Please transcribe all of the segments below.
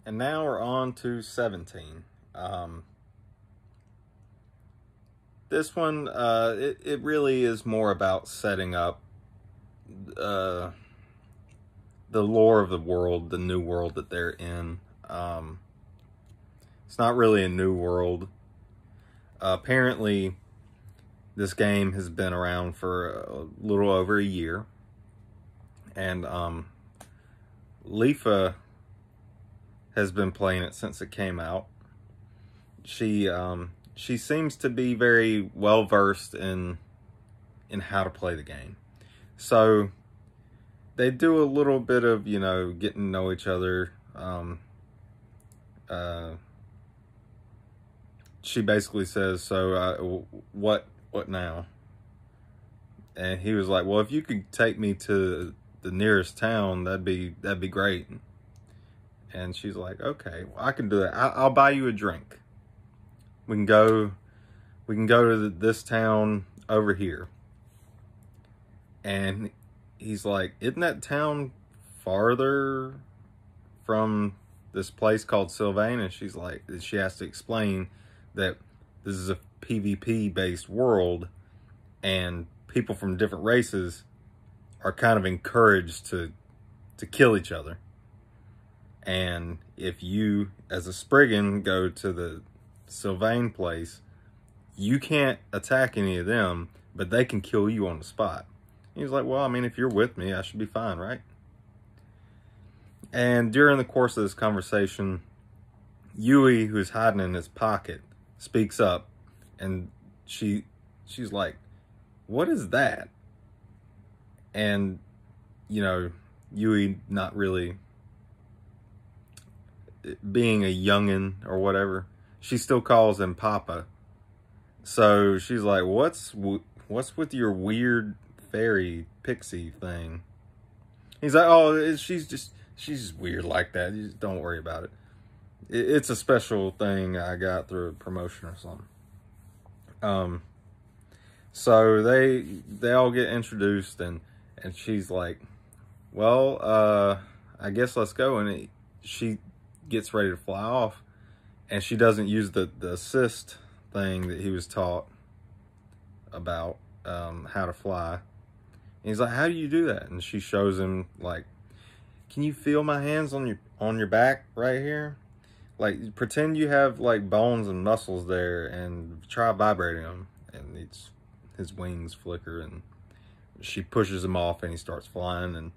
And now we're on to 17. This one, it really is more about setting up the lore of the world, the new world that they're in. It's not really a new world. Apparently, this game has been around for a little over a year. And Leafa has been playing it since it came out. She seems to be very well versed in how to play the game. So they do a little bit of, getting to know each other. She basically says, "So what now?" And he was like, "Well, if you could take me to the nearest town, that'd be great." And she's like, "Okay, well, I can do that. I'll buy you a drink. We can go to this town over here." And he's like, "Isn't that town farther from this place called Sylvain?" And she has to explain that this is a PvP based world and people from different races are kind of encouraged to kill each other. And if you, as a Spriggan, go to the Sylvain place, you can't attack any of them, but they can kill you on the spot. He was like, "Well, I mean, if you're with me, I should be fine, right?" And during the course of this conversation, Yui, who's hiding in his pocket, speaks up, and she's like, "What is that?" And, Yui, not really being a youngin' or whatever, she still calls him Papa. So she's like, what's with your weird fairy pixie thing?" He's like, "Oh, she's just weird like that. You just don't worry about it. It's a special thing I got through a promotion or something." So they all get introduced, and she's like, "Well, I guess let's go." And she gets ready to fly off, and she doesn't use the assist thing that he was taught about, how to fly. And he's like, "How do you do that?" And she shows him, like, "Can you feel my hands on your back right here? Like, pretend you have like bones and muscles there, and try vibrating them." And his wings flicker, and she pushes him off, and he starts flying, and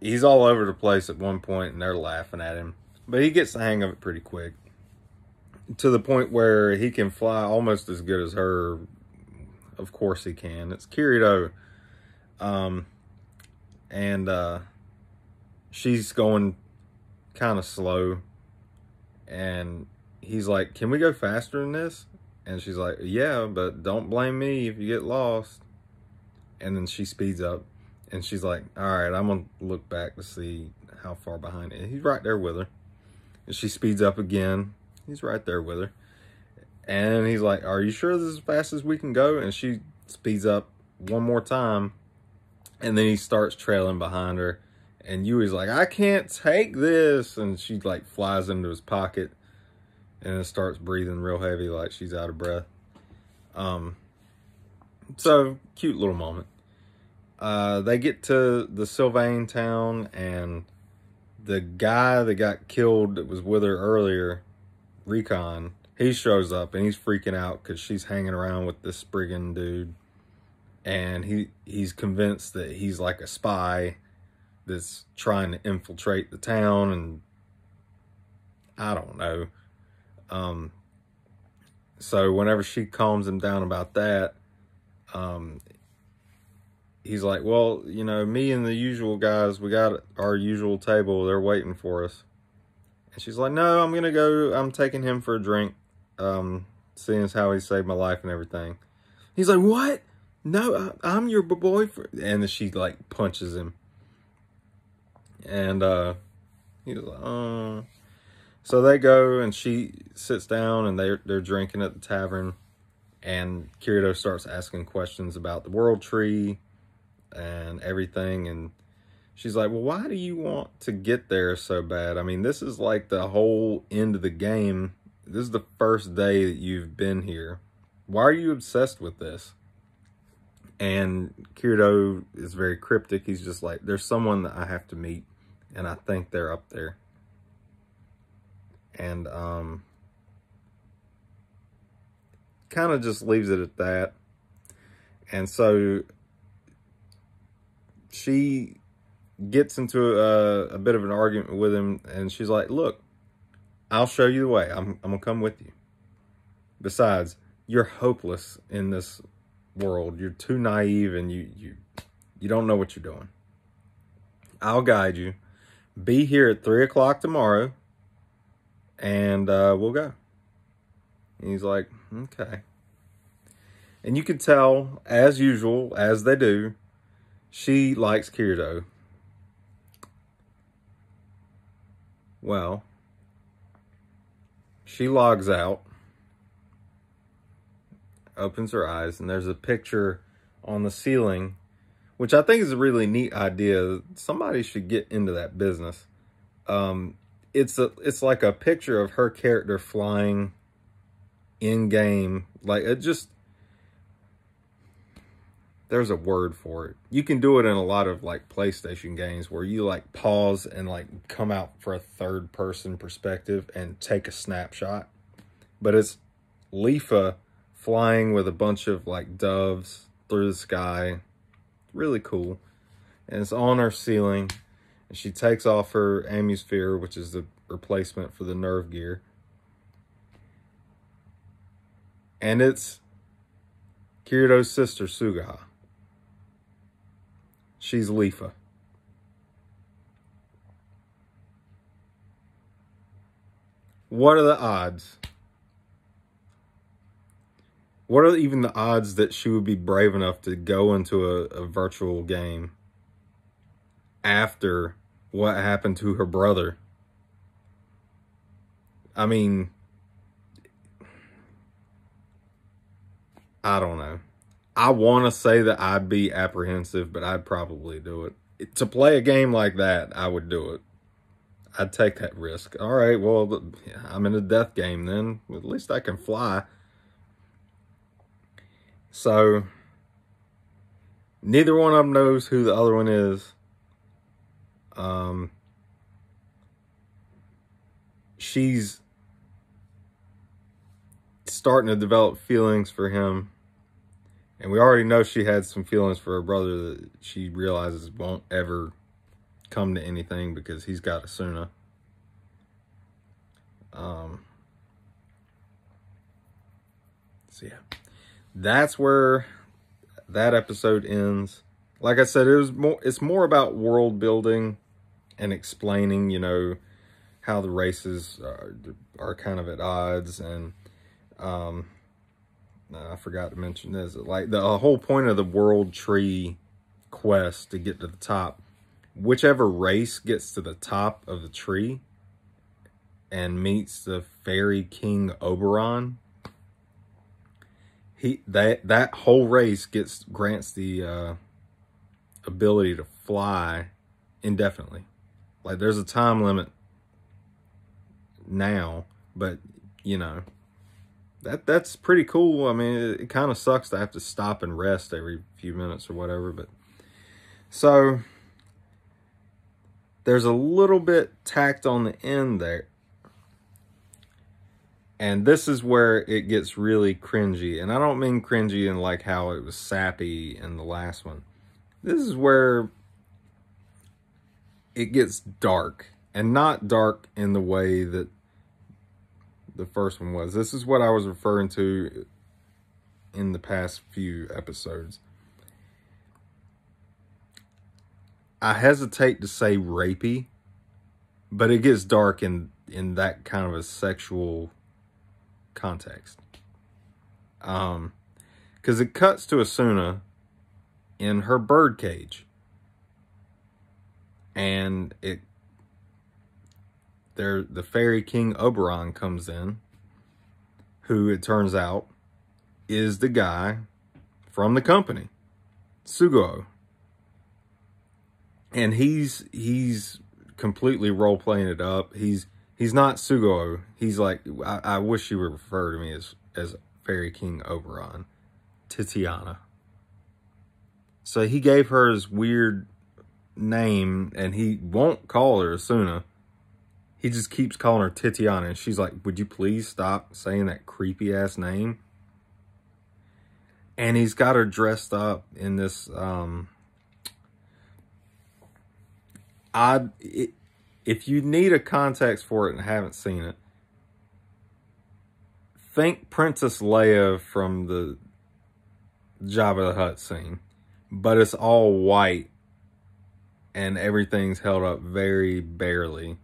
he's all over the place at one point, and they're laughing at him. But he gets the hang of it pretty quick, to the point where he can fly almost as good as her. Of course he can. It's Kirito. And she's going kind of slow, and he's like, "Can we go faster than this?" And she's like, "Yeah, but don't blame me if you get lost." And then she speeds up, and she's like, "All right, I'm going to look back to see how far behind it." He's right there with her. And she speeds up again. He's right there with her. And he's like, "Are you sure this is as fast as we can go?" And she speeds up one more time. And then he starts trailing behind her. And Yui's like, "I can't take this." And she like flies into his pocket and then starts breathing real heavy, like she's out of breath. So cute little moment. They get to the Sylvain town, and the guy that got killed that was with her earlier, Recon, he shows up, and he's freaking out because she's hanging around with this Spriggan dude. And he's convinced that he's like a spy that's trying to infiltrate the town, and I don't know. So whenever she calms him down about that, he's like, "Well, me and the usual guys, we got our usual table. They're waiting for us." And she's like, "No, I'm going to go. I'm taking him for a drink, seeing as how he saved my life and everything." He's like, "What? No, I'm your boyfriend." And then she like punches him. And he's like, "Oh." So they go, and she sits down, and they're drinking at the tavern. And Kirito starts asking questions about the world tree and everything. And she's like, well, why do you want to get there so bad? I mean, this is like the whole end of the game. This is the first day that you've been here. Why are you obsessed with this? And Kirito is very cryptic. He's just like, there's someone that I have to meet, and I think they're up there. And kind of just leaves it at that. And so she gets into a bit of an argument with him, and she's like, look, I'll show you the way. I'm gonna come with you. Besides, you're hopeless in this world. You're too naive, and you don't know what you're doing. I'll guide you. Be here at 3 o'clock tomorrow, and we'll go. And he's like, okay. And you can tell, as usual, as they do, she likes Kirito. Well, she logs out, opens her eyes, and there's a picture on the ceiling, which I think is a really neat idea. Somebody should get into that business. It's like a picture of her character flying in game. Like, it just, there's a word for it. You can do it in a lot of like PlayStation games where you like pause and like come out for a third person perspective and take a snapshot. But it's Leafa flying with a bunch of like doves through the sky. Really cool. And it's on her ceiling. And she takes off her Amusphere, which is the replacement for the nerve gear. And it's Kirito's sister, Sugaha. She's Leafa. What are the odds? What are even the odds that she would be brave enough to go into a virtual game after what happened to her brother? I mean, I don't know. I want to say that I'd be apprehensive, but I'd probably do it. To play a game like that, I would do it. I'd take that risk. All right, well, I'm in a death game then. At least I can fly. So, neither one of them knows who the other one is. She's starting to develop feelings for him. And we already know she had some feelings for her brother that she realizes won't ever come to anything because he's got Asuna. So yeah, that's where that episode ends. Like I said, it's more about world building and explaining, you know, how the races are kind of at odds. And I forgot to mention this. Like the whole point of the world tree quest to get to the top, whichever race gets to the top of the tree and meets the fairy king Oberon, that whole race grants the ability to fly indefinitely. Like there's a time limit now, but you know, that's pretty cool. I mean, it kind of sucks to have to stop and rest every few minutes or whatever, but so there's a little bit tacked on the end there. And this is where it gets really cringy. And I don't mean cringy in like how it was sappy in the last one. This is where it gets dark. And not dark in the way that the first one was. This is what I was referring to in the past few episodes. I hesitate to say rapey, but it gets dark in that kind of a sexual context. Because it cuts to Asuna in her bird cage. And the fairy king Oberon comes in, who it turns out is the guy from the company, Suguo. And he's completely role playing it up. He's not Sugao. He's like, I wish you would refer to me as Fairy King Oberon. Titiana. So he gave her his weird name, and he won't call her Asuna. He just keeps calling her Titiana, and she's like, would you please stop saying that creepy ass name? And he's got her dressed up in this if you need a context for it and haven't seen it, think Princess Leia from the Jabba the Hutt scene, but it's all white and everything's held up very barely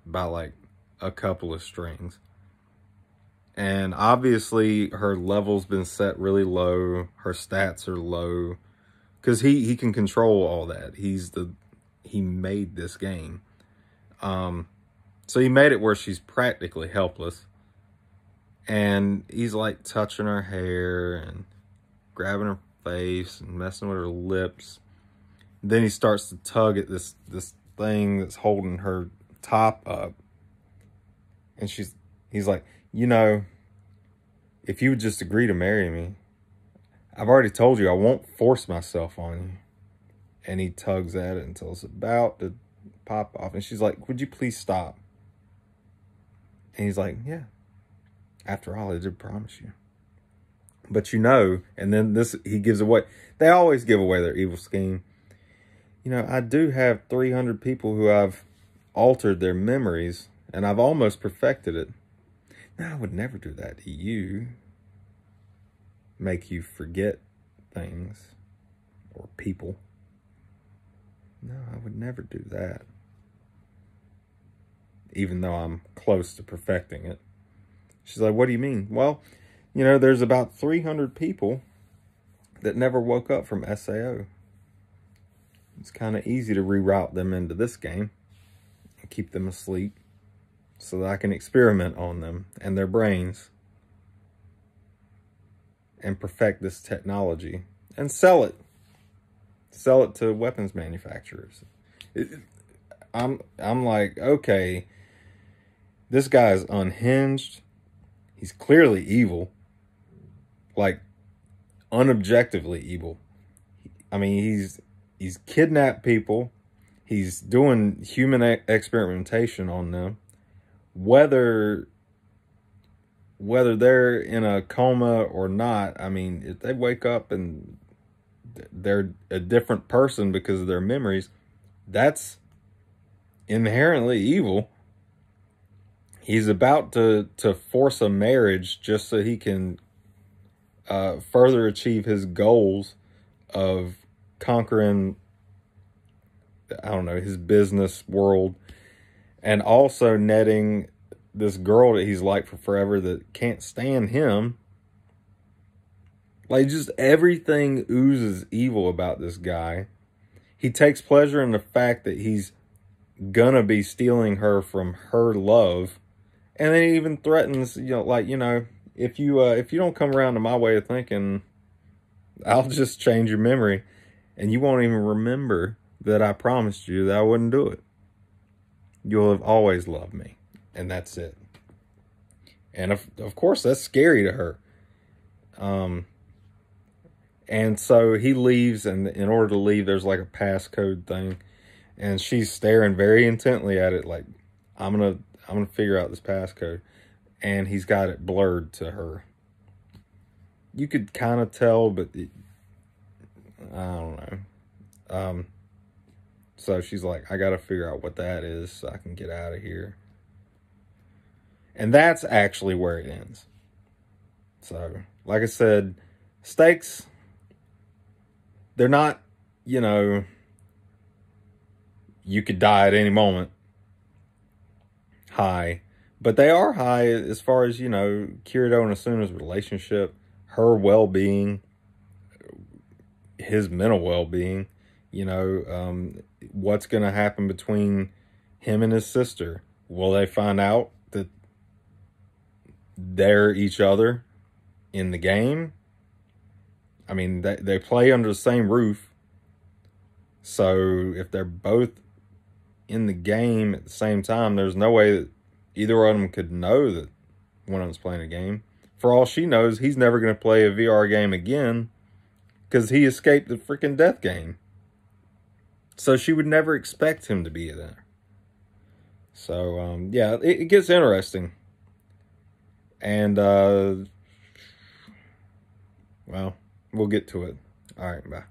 by like a couple of strings. And obviously her level's been set really low. Her stats are low because he can control all that. He made this game. So he made it where she's practically helpless. And he's like touching her hair and grabbing her face and messing with her lips. Then he starts to tug at this thing that's holding her top up. And he's like, you know, if you would just agree to marry me, I've already told you I won't force myself on you. And he tugs at it until it's about to pop off. And she's like, would you please stop? And he's like, yeah. After all, I did promise you. But you know, and then he gives away. They always give away their evil scheme. You know, I do have 300 people who I've altered their memories, and I've almost perfected it. Now, I would never do that to you. Make you forget things or people. No, I would never do that. Even though I'm close to perfecting it. She's like, what do you mean? Well, you know, there's about 300 people that never woke up from SAO. It's kind of easy to reroute them into this game and keep them asleep so that I can experiment on them and their brains and perfect this technology and sell it. Sell it to weapons manufacturers. I'm like, okay, this guy's unhinged. He's clearly evil. Like, unobjectively evil. I mean, he's kidnapped people. He's doing human experimentation on them. Whether they're in a coma or not, I mean, if they wake up and they're a different person because of their memories, that's inherently evil. He's about to force a marriage just so he can further achieve his goals of conquering, I don't know, his business world, and also netting this girl that he's liked for forever that can't stand him. Like, just everything oozes evil about this guy. He takes pleasure in the fact that he's gonna be stealing her from her love. And then he even threatens, you know, like, you know, if you don't come around to my way of thinking, I'll just change your memory. And you won't even remember that I promised you that I wouldn't do it. You'll have always loved me. And that's it. And of course, that's scary to her. And so he leaves, and in order to leave, there's like a passcode thing. And she's staring very intently at it like, I'm gonna figure out this passcode. And he's got it blurred to her. You could kind of tell, but I don't know. So she's like, I gotta figure out what that is so I can get out of here. And that's actually where it ends. So, like I said, stakes, they're not, you know, you could die at any moment high. But they are high as far as, you know, Kirito and Asuna's relationship, her well-being, his mental well-being, you know, what's going to happen between him and his sister. Will they find out that they're each other in the game? I mean, they play under the same roof. So if they're both in the game at the same time, there's no way that either one of them could know that one of them's playing a game. For all she knows, he's never going to play a VR game again because he escaped the freaking death game. So she would never expect him to be there. So, yeah, it gets interesting. And, well, we'll get to it. All right, bye.